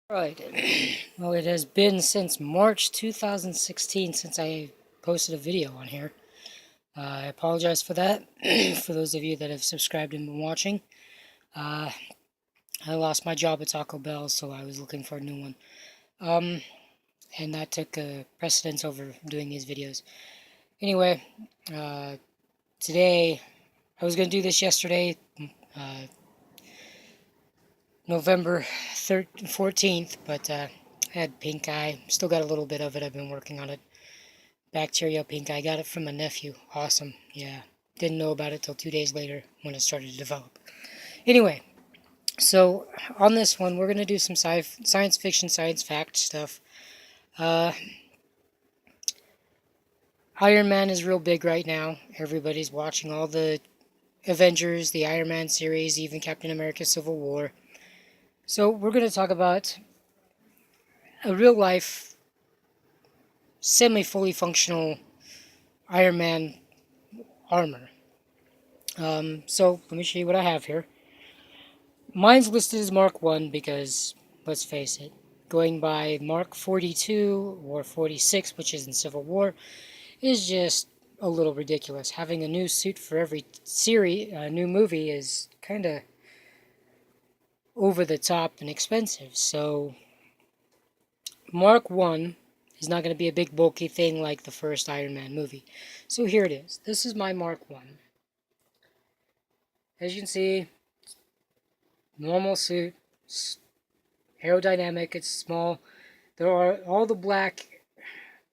Right. Well, it has been since March 2016 since I posted a video on here. I apologize for that, for those of you that have subscribed and been watching. Uh, I lost my job at Taco Bell, so I was looking for a new one. Um, and that took precedence over doing these videos. Anyway, uh, today, I was going to do this yesterday, uh, November 14th, but I had pink eye. Still got a little bit of it. I've been working on it. Bacterial pink eye. Got it from a nephew. Awesome. Yeah. Didn't know about it till 2 days later when it started to develop. Anyway, so on this one, we're going to do some science fiction, science fact stuff. Uh, Iron Man is real big right now. Everybody's watching all the Avengers, the Iron Man series, even Captain America Civil War. So we're going to talk about a real life, semi-fully functional Iron Man armor. So let me show you what I have here. Mine's listed as Mark 1 because, let's face it, going by Mark 42 or 46, which is in Civil War, is just a little ridiculous. Having a new suit for every new movie is kind of over the top and expensive. So Mark 1 is not going to be a big bulky thing like the first Iron Man movie. So here it is. This is my Mark 1. As you can see, normal suit, aerodynamic, it's small. There are all the black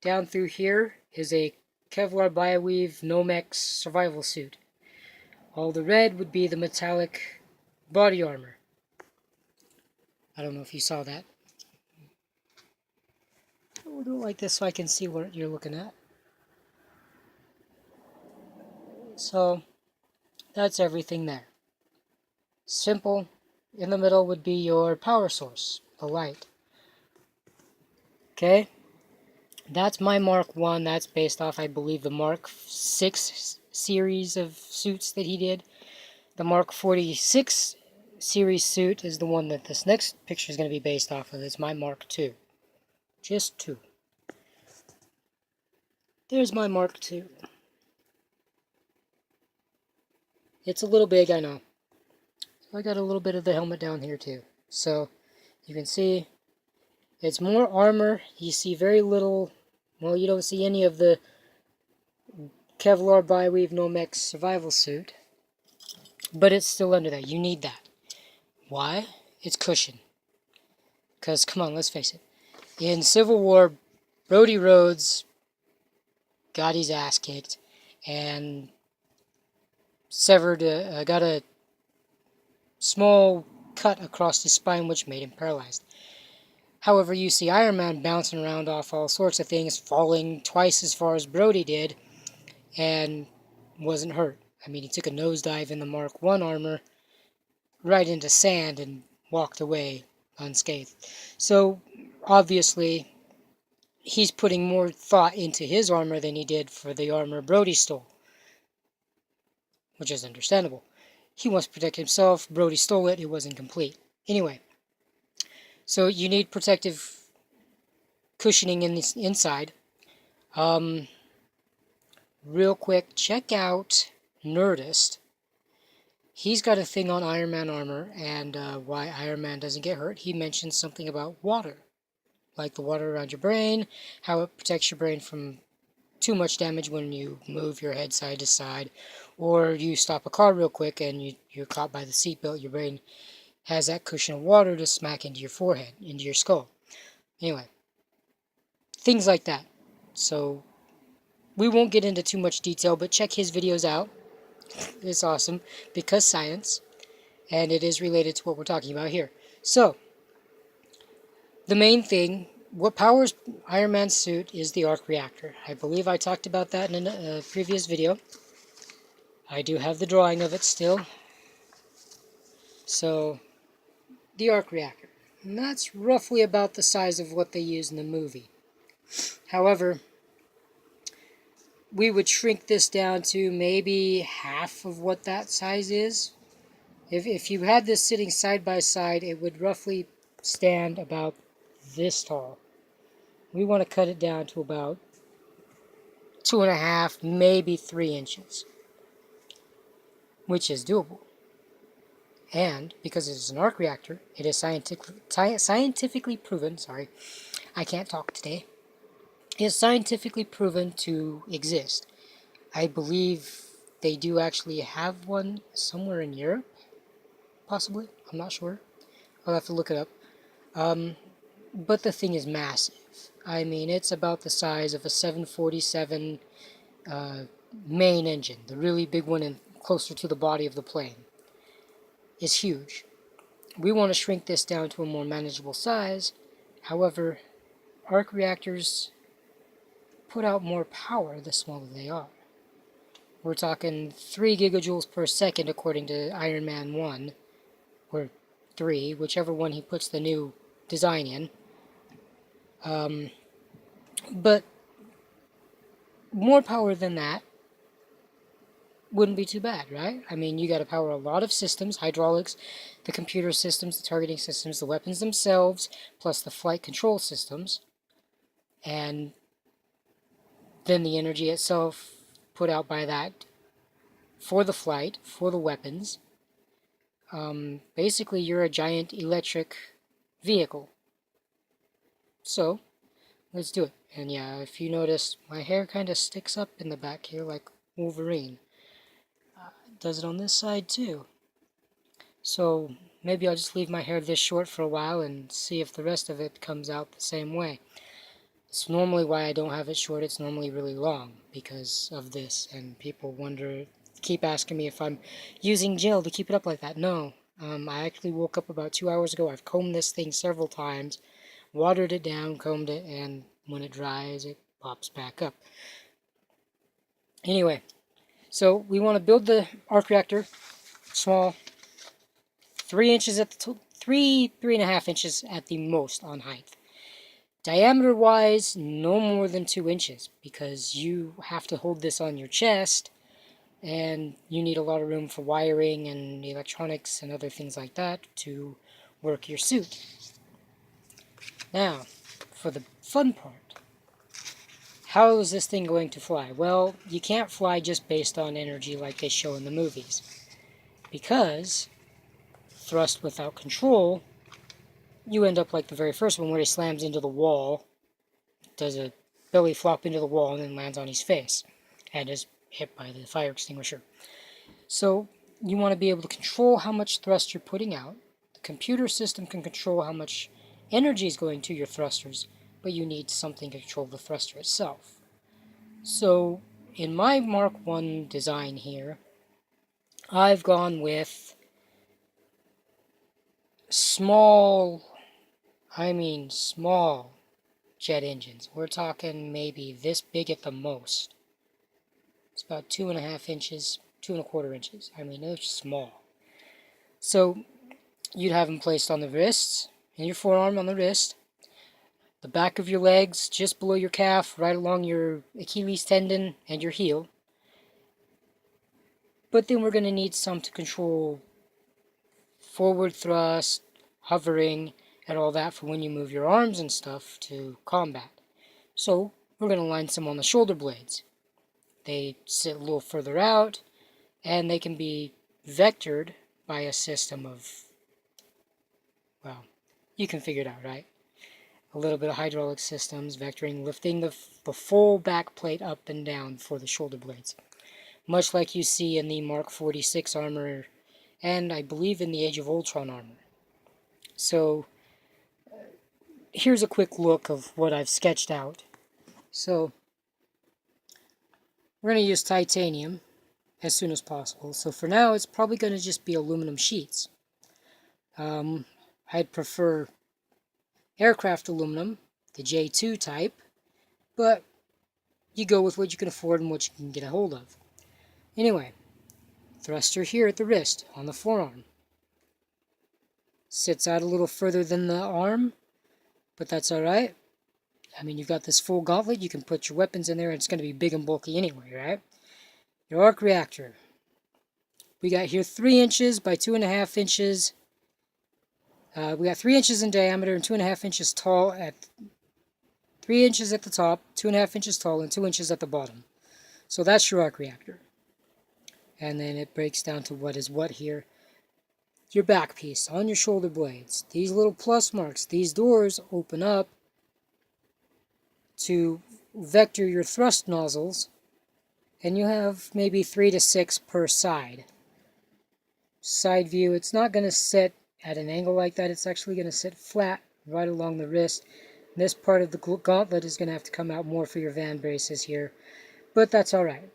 down through here is a Kevlar Bioweave Nomex survival suit. All the red would be the metallic body armor. I don't know if you saw that. We'll do it like this so I can see what you're looking at. So that's everything there. Simple. In the middle would be your power source, the light. Okay? That's my Mark 1. That's based off, I believe, the Mark 6 series of suits that he did. The Mark 46 series suit is the one that this next picture is going to be based off of. It's my Mark 2. Just 2. There's my Mark 2. It's a little big, I know. So I got a little bit of the helmet down here too. So you can see it's more armor. You see very little, well, you don't see any of the Kevlar Bioweave Nomex survival suit. But it's still under that. You need that. Why? It's cushion. Because, come on, let's face it. In Civil War, Brody Rhodes got his ass kicked and got a small cut across his spine, which made him paralyzed. However, you see Iron Man bouncing around off all sorts of things, falling twice as far as Brody did, and wasn't hurt. I mean, he took a nosedive in the Mark 1 armor right into sand and walked away unscathed. So, obviously, he's putting more thought into his armor than he did for the armor Brody stole, which is understandable. He wants to protect himself. Brody stole it. It wasn't complete. Anyway, so you need protective cushioning in this inside. Real quick, check out Nerdist. He's got a thing on Iron Man armor and why Iron Man doesn't get hurt. He mentions something about water, like the water around your brain, how it protects your brain from too much damage when you move your head side to side, or you stop a car real quick and you're caught by the seatbelt. Your brain has that cushion of water to smack into your forehead, into your skull. Anyway, things like that. So we won't get into too much detail, but check his videos out. It's awesome because science, and it is related to what we're talking about here. So the main thing, what powers Iron Man's suit is the arc reactor. I believe I talked about that in a previous video. I do have the drawing of it still. So, the arc reactor. And that's roughly about the size of what they use in the movie. However, we would shrink this down to maybe half of what that size is. If you had this sitting side by side, it would roughly stand about this tall. We want to cut it down to about 2.5, maybe 3 inches, which is doable. And because it is an arc reactor, it is scientifically proven, sorry, I can't talk today, it is scientifically proven to exist. I believe they do actually have one somewhere in Europe, possibly. I'm not sure. I'll have to look it up. But the thing is massive. I mean, it's about the size of a 747 main engine, the really big one and closer to the body of the plane. It's huge. We want to shrink this down to a more manageable size. However, arc reactors put out more power the smaller they are. We're talking 3 gigajoules per second according to Iron Man 1, or 3, whichever one he puts the new design in. But more power than that wouldn't be too bad, right? I mean, you got to power a lot of systems, hydraulics, the computer systems, the targeting systems, the weapons themselves, plus the flight control systems, and then the energy itself put out by that for the flight, for the weapons. Basically, you're a giant electric vehicle. So, let's do it. And yeah, if you notice, my hair kind of sticks up in the back here like Wolverine. It does it on this side too. So maybe I'll just leave my hair this short for a while and see if the rest of it comes out the same way. It's normally why I don't have it short. It's normally really long because of this. And people keep asking me if I'm using gel to keep it up like that. No. I actually woke up about 2 hours ago. I've combed this thing several times, watered it down, combed it, and when it dries, it pops back up. Anyway, so we want to build the arc reactor small, 3 inches at the 3.5 inches at the most on height. Diameter wise, no more than 2 inches because you have to hold this on your chest and you need a lot of room for wiring and electronics and other things like that to work your suit. Now, for the fun part. How is this thing going to fly? Well, you can't fly just based on energy like they show in the movies. Because thrust without control, you end up like the very first one where he slams into the wall, does a belly flop into the wall, and then lands on his face and is hit by the fire extinguisher. So you want to be able to control how much thrust you're putting out. The computer system can control how much energy is going to your thrusters, but you need something to control the thruster itself. So in my Mark 1 design here, I've gone with small jet engines. We're talking maybe this big at the most. It's about 2.5 inches, 2.25 inches. I mean, they're small. So you'd have them placed on the wrists, in your forearm on the wrist, the back of your legs, just below your calf, right along your Achilles tendon and your heel. But then we're going to need some to control forward thrust, hovering, and all that for when you move your arms and stuff to combat. So we're going to line some on the shoulder blades. They sit a little further out, and they can be vectored by a system of, well, you can figure it out, right? A little bit of hydraulic systems, vectoring, lifting the full back plate up and down for the shoulder blades. Much like you see in the Mark 46 armor, and I believe in the Age of Ultron armor. So, here's a quick look of what I've sketched out. So, we're going to use titanium as soon as possible. So for now, it's probably going to just be aluminum sheets. I'd prefer aircraft aluminum, the J2 type, but you go with what you can afford and what you can get a hold of. Anyway, thruster here at the wrist, on the forearm. Sits out a little further than the arm, but that's alright. I mean, you've got this full gauntlet, you can put your weapons in there, and it's going to be big and bulky anyway, right? Your arc reactor. We got here 3 inches by 2.5 inches We got 3 inches in diameter and 2.5 inches tall at 3 inches at the top, 2.5 inches tall, and 2 inches at the bottom. So that's your arc reactor. And then it breaks down to what is what here. Your back piece on your shoulder blades. These little plus marks, these doors open up to vector your thrust nozzles, and you have maybe 3 to 6 per side. Side view, it's not going to sit at an angle like that. It's actually going to sit flat right along the wrist. And this part of the gauntlet is going to have to come out more for your van braces here, but that's all right.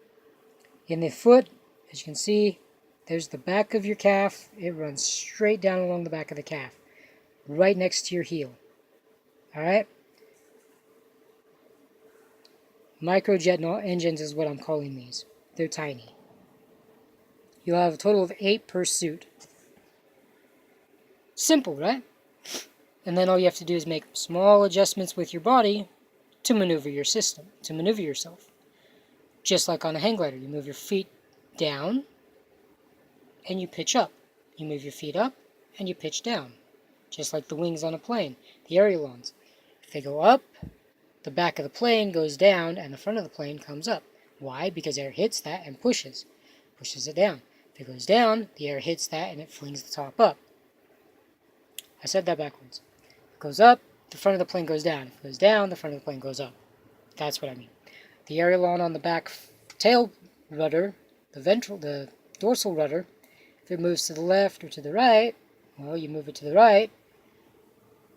In the foot, as you can see, there's the back of your calf. It runs straight down along the back of the calf, right next to your heel. All right? Microjet engines is what I'm calling these. They're tiny. You'll have a total of 8 per suit. Simple, right? And then all you have to do is make small adjustments with your body to maneuver your system, to maneuver yourself. Just like on a hang glider, you move your feet down and you pitch up. You move your feet up and you pitch down. Just like the wings on a plane, the ailerons. If they go up, the back of the plane goes down and the front of the plane comes up. Why? Because air hits that and pushes it down. If it goes down, the air hits that and it flings the top up. I said that backwards. If it goes up, the front of the plane goes down. If it goes down, the front of the plane goes up. That's what I mean. The aileron on the back tail rudder, the dorsal rudder, if it moves to the left or to the right, well, you move it to the right.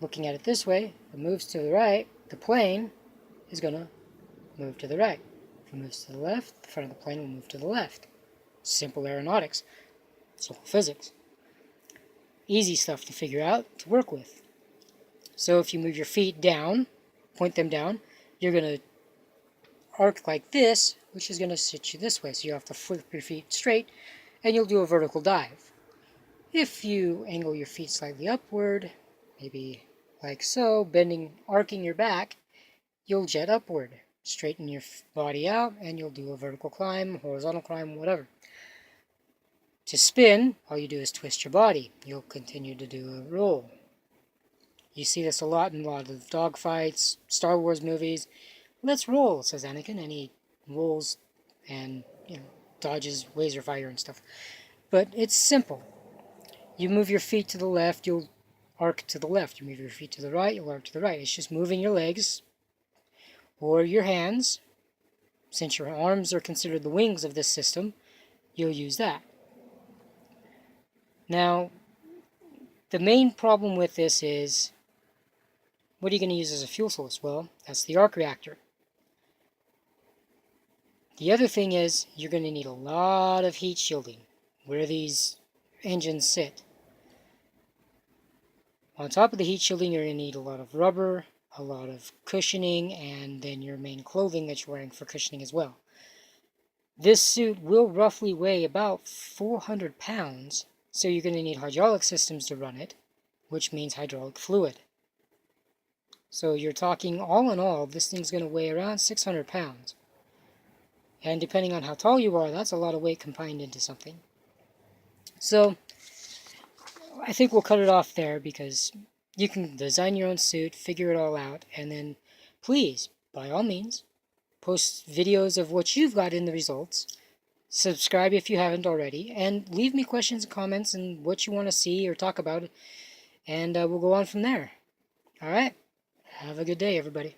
Looking at it this way, if it moves to the right, the plane is going to move to the right. If it moves to the left, the front of the plane will move to the left. Simple aeronautics. Simple physics. Easy stuff to figure out, to work with. So if you move your feet down, point them down, you're going to arc like this, which is going to sit you this way. So you have to flip your feet straight, and you'll do a vertical dive. If you angle your feet slightly upward, maybe like so, arcing your back, you'll jet upward. Straighten your body out, and you'll do a vertical climb, horizontal climb, whatever. To spin, all you do is twist your body. You'll continue to do a roll. You see this a lot in a lot of dogfights, Star Wars movies. Let's roll, says Anakin, and he rolls and dodges laser fire and stuff. But it's simple. You move your feet to the left, you'll arc to the left. You move your feet to the right, you'll arc to the right. It's just moving your legs or your hands. Since your arms are considered the wings of this system, you'll use that. Now, the main problem with this is, what are you going to use as a fuel source? Well, that's the arc reactor. The other thing is, you're going to need a lot of heat shielding where these engines sit. On top of the heat shielding, you're going to need a lot of rubber, a lot of cushioning, and then your main clothing that you're wearing for cushioning as well. This suit will roughly weigh about 400 pounds, so you're going to need hydraulic systems to run it, which means hydraulic fluid. So you're talking, all in all, this thing's going to weigh around 600 pounds. And depending on how tall you are, that's a lot of weight combined into something. So I think we'll cut it off there, because you can design your own suit, figure it all out, and then please, by all means, post videos of what you've got in the results. Subscribe if you haven't already, and leave me questions and comments and what you want to see or talk about, and we'll go on from there. All right? Have a good day, everybody.